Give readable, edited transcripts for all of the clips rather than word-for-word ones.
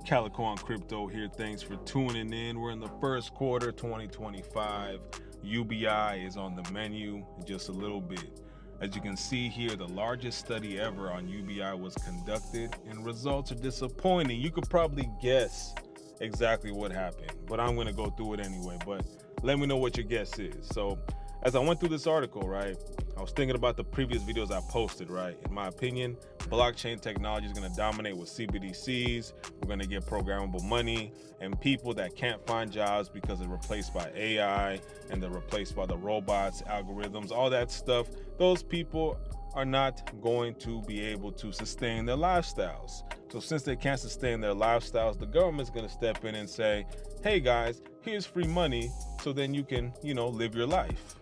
Calico on Crypto here. Thanks for tuning in. We're in the first quarter 2025. UBI is on the menu in just a little bit. As you can see here, the largest study ever on UBI was conducted and results are disappointing. You could probably guess exactly what happened, but I'm going to go through it anyway. But let me know what your guess is. So as I went through this article, right, I was thinking about the previous videos I posted, right? In my opinion, blockchain technology is going to dominate with CBDCs. We're going to get programmable money and people that can't find jobs because they're replaced by AI and they're replaced by the robots, algorithms, all that stuff. Those people are not going to be able to sustain their lifestyles. So since they can't sustain their lifestyles, the government's going to step in and say, hey guys, here's free money so then you can, live your life.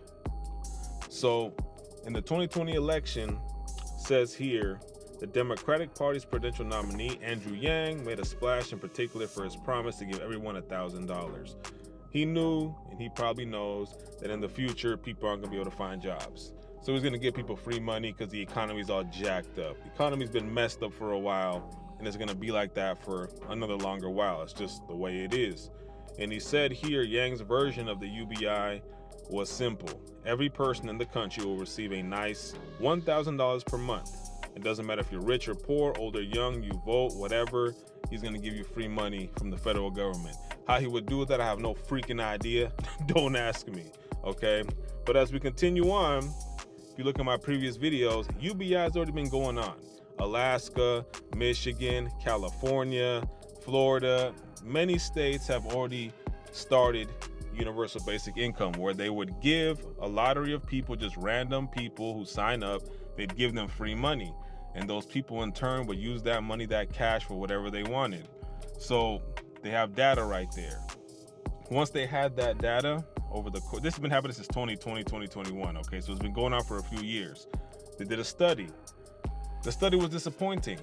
So in the 2020 election, says here, the Democratic Party's presidential nominee, Andrew Yang, made a splash in particular for his promise to give everyone $1,000. He knew, and he probably knows, that in the future, people aren't going to be able to find jobs. So he's going to give people free money because the economy's all jacked up. The economy's been messed up for a while, and it's going to be like that for another longer while. It's just the way it is. And he said here, Yang's version of the UBI was simple. Every person in the country will receive a nice $1,000 per month. It doesn't matter if you're rich or poor, old or young, you vote, whatever. He's going to give you free money from the federal government. How he would do that, I have no freaking idea. Don't ask me, okay? But as we continue on, if you look at my previous videos, UBI has already been going on. Alaska, Michigan, California, Florida, many states have already started universal basic income, where they would give a lottery of people, just random people who sign up, they'd give them free money. And those people in turn would use that money, that cash, for whatever they wanted. So they have data right there. Once they had that data over the course, this has been happening since 2020, 2021, okay? So it's been going on for a few years. They did a study. The study was disappointing.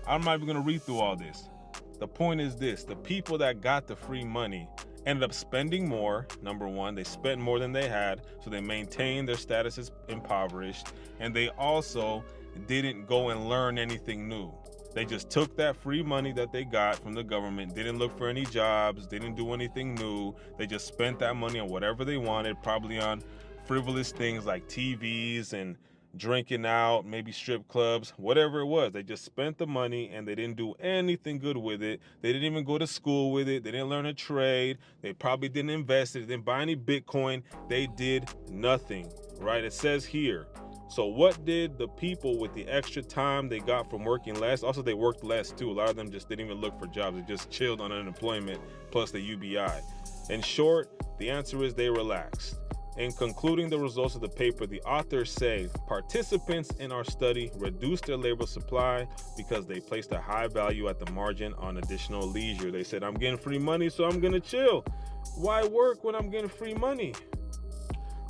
I'm not even gonna read through all this. The point is this, the people that got the free money ended up spending more. Number one, they spent more than they had, so they maintained their status as impoverished, and they also didn't go and learn anything new. They just took that free money that they got from the government, didn't look for any jobs, didn't do anything new. They just spent that money on whatever they wanted, probably on frivolous things like TVs and drinking out, maybe strip clubs, whatever it was. They just spent the money and they didn't do anything good with it. They didn't even go to school with it. They didn't learn a trade. They probably didn't invest it. They didn't buy any Bitcoin. They did nothing, right? It says here. So what did the people with the extra time they got from working less? Also, they worked less too. A lot of them just didn't even look for jobs. They just chilled on unemployment plus the UBI. In short, the answer is they relaxed. In concluding the results of the paper, the authors say participants in our study reduced their labor supply because they placed a high value at the margin on additional leisure. They said, I'm getting free money, so I'm gonna chill. Why work when I'm getting free money?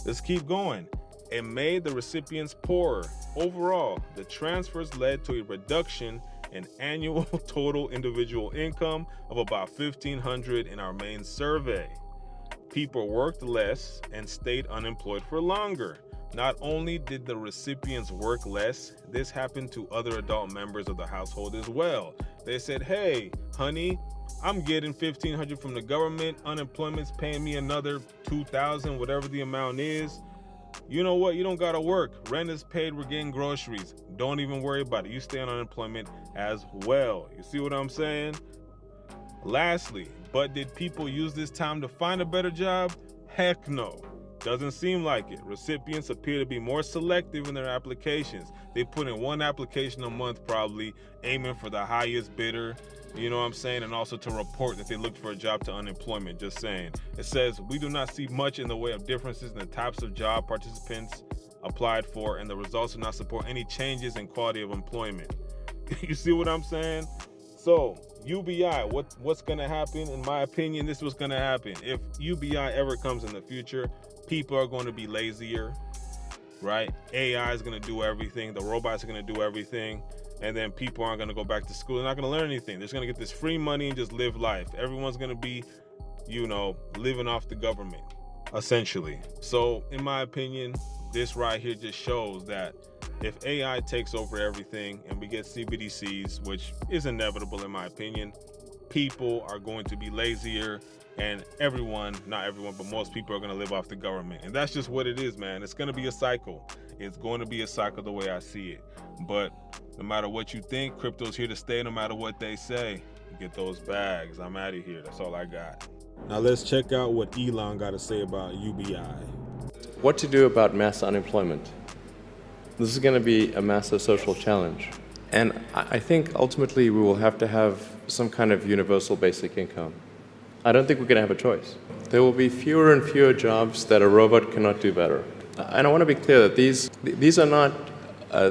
Let's keep going. It made the recipients poorer. Overall, the transfers led to a reduction in annual total individual income of about $1,500 in our main survey. People worked less and stayed unemployed for longer. Not only did the recipients work less, this happened to other adult members of the household as well. They said, hey, honey, I'm getting $1,500 from the government. Unemployment's paying me another $2,000, whatever the amount is. You know what? You don't gotta work. Rent is paid. We're getting groceries. Don't even worry about it. You stay on unemployment as well. You see what I'm saying? Lastly, but did people use this time to find a better job? Heck no. Doesn't seem like it. Recipients appear to be more selective in their applications. They put in one application a month probably, aiming for the highest bidder, you know what I'm saying? And also to report that they looked for a job to unemployment, just saying. It says, we do not see much in the way of differences in the types of job participants applied for, and the results do not support any changes in quality of employment. You see what I'm saying? So, UBI, what's gonna happen? In my opinion, this was gonna happen. If UBI ever comes in the future, people are going to be lazier, right? AI is going to do everything. The robots are going to do everything. And then people aren't going to go back to school. They're not going to learn anything. They're just going to get this free money and just live life. Everyone's going to be, living off the government, essentially. So in my opinion, this right here just shows that if AI takes over everything and we get CBDCs, which is inevitable in my opinion, people are going to be lazier, and everyone, not everyone, but most people are going to live off the government. And that's just what it is, man. It's going to be a cycle. It's going to be a cycle the way I see it. But no matter what you think, crypto's here to stay no matter what they say. Get those bags. I'm out of here. That's all I got. Now let's check out what Elon got to say about UBI. What to do about mass unemployment? This is going to be a massive social challenge. And I think ultimately we will have to have some kind of universal basic income. I don't think we're going to have a choice. There will be fewer and fewer jobs that a robot cannot do better. And I want to be clear that these are not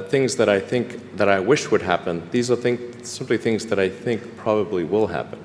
things that I think that I wish would happen. These are simply things that I think probably will happen.